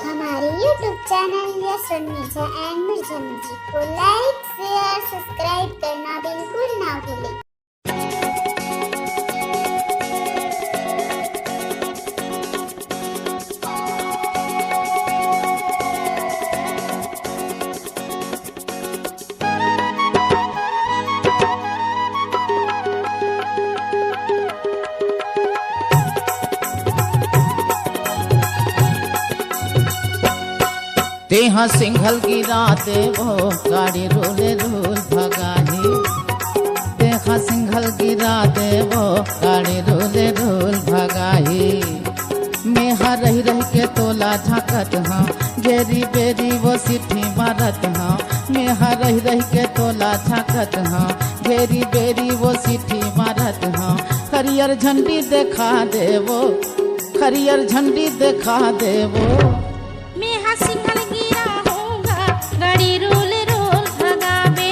हमारे YouTube channel yes media and Mirza music को like, share, subscribe करना बिल्कुल ना भूलें। तेहा सिंघल गिरा देवो गाड़ी रोले रोल भगाही। तेहा सिंघल गिरा देवो गाड़ी रोले रोल भगाही। मेहा रही रही के तोला झाकत हाँ, गेरी बेरी वो सिठी मारत हाँ। मेहा रही रही के तोला झाकत हाँ, गेरी बेरी वो सिठी मारत हाँ। हरियर झंडी देखा देवो, हरियर झंडी देखा देवो। मेहा सिंघल गिरा होगा गाड़ी रोल रोल भगावे।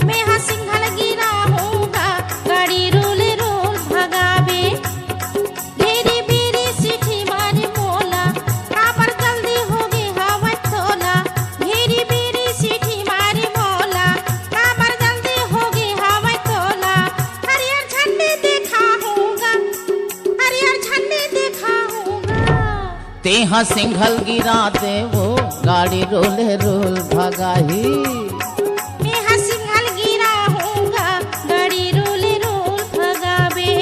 मेहा सिंघल गिरा होगा गाड़ी रोल रोल भगावे। घेरी बेरी सीठी मारे मोला, काबर जल्दी होगे हवा तोला। घेरी बेरी सीठी मारे मोला, काबर जल्दी होगे हवा तोला। हरियर झंडे देखा होगा, हरियर झंडे देखा होगा। तेहा सिंघल गिरा देवो गाड़ी रोले रोल भगाही। मेहा सिंघल गिरा होगा गाड़ी रोले रोल भगावे।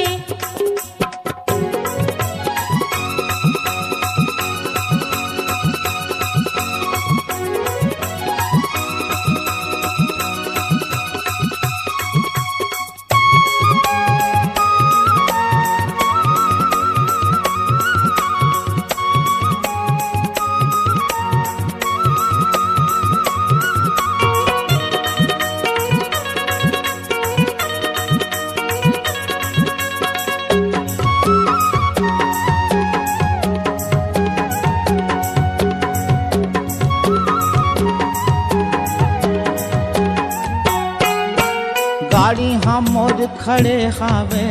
गाड़ी हम मोर खड़े हावे,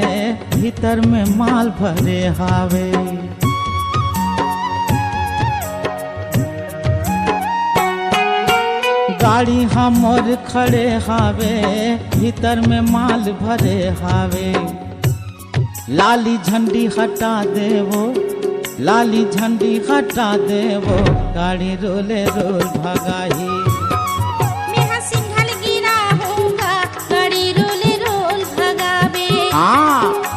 भीतर में माल भरे हावे। गाड़ी हम मोर खड़े हावे, भीतर में माल भरे हावे। लाली झंडी हटा देवो, लाली झंडी हटा देवो, गाड़ी रोले रोल भगाही। मेहा सिंघल गिरा होगा गाड़ी रोले रोल भगावे।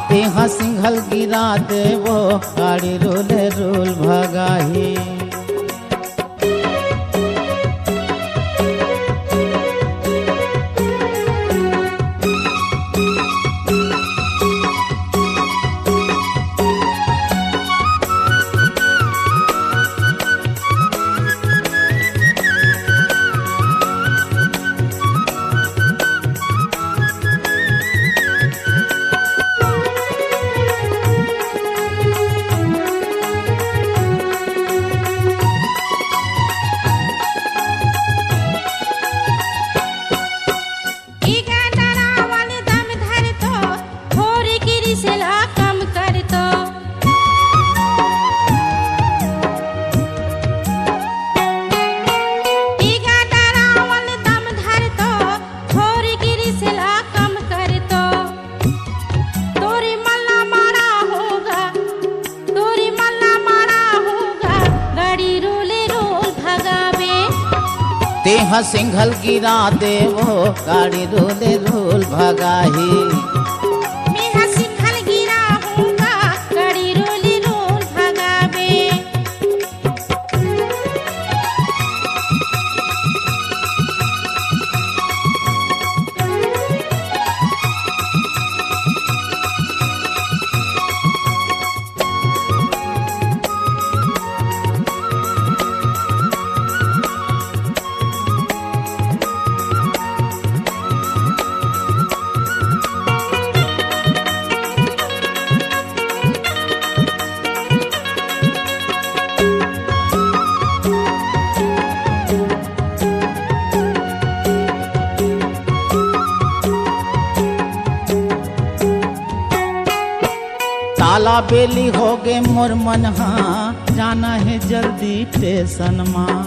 तेहा सिंघल गिरा देवो गाड़ी रोले रोल भगाही। तेहा सिंघल गिरा देवो गाड़ी रोले रोल भगाही। मेहा सिंघल गिरा होगा गाड़ी रोले रोल भगावे। ताला बेली हो गे मोर मन हाँ, जाना है जल्दी स्टेशन माँ।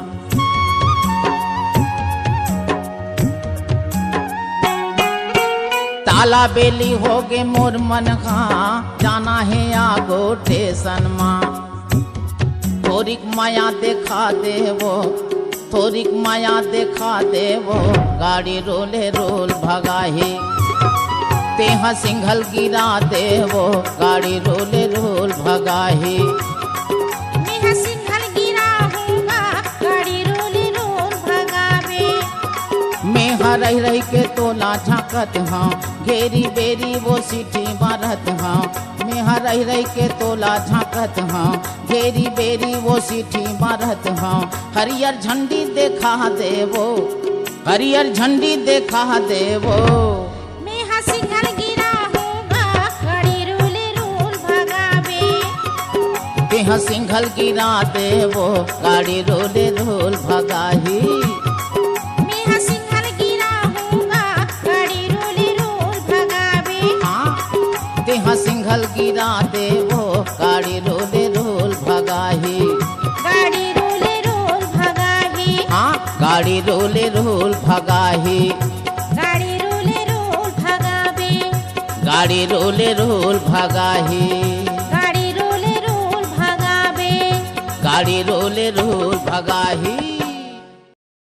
ताला बेली हो गे मोर मन का जाना है आगो स्टेशन माँ। थोड़ीक माया देखा देवो, थोड़ीक माया देखा देवो, गाड़ी रोले रोल भगाही। तेहा सिंघल गिरा देवो, गाड़ी रोले रोल भगाही। मेहा सिंघल गिरा होगा, गाड़ी रोले रोल भगावे। मेहा रह रह के तोला झांकत हाँ, घेरी बेरी वो सीटी मारत हाँ। मेहा रह रह के तोला झांकत हाँ, घेरी बेरी वो सीटी मारत हाँ। हरियर झंडी देखा देवो, हरियर झंडी देखा देवो। मेहा सिंघल गिरा होगा, गाड़ी रोले रोल भगावे। तेहा सिंघल गिरा देवो, गाड़ी रोले रोल भगाही। मेहा सिंघल गिरा होगा, गाड़ी रोले रोल भगावे। हाँ तेहा सिंघल गिरा देवो, गाड़ी रोले रोल भगाही। गाड़ी रोले रोल भगाही। हाँ गाड़ी रोले रोल भगाही। गाड़ी रोले रोल भगावे। गाड़ी रोले रोल भगाही। गाड़ी रोले रोल भगावे। गाड़ी रोले रोल भगाही।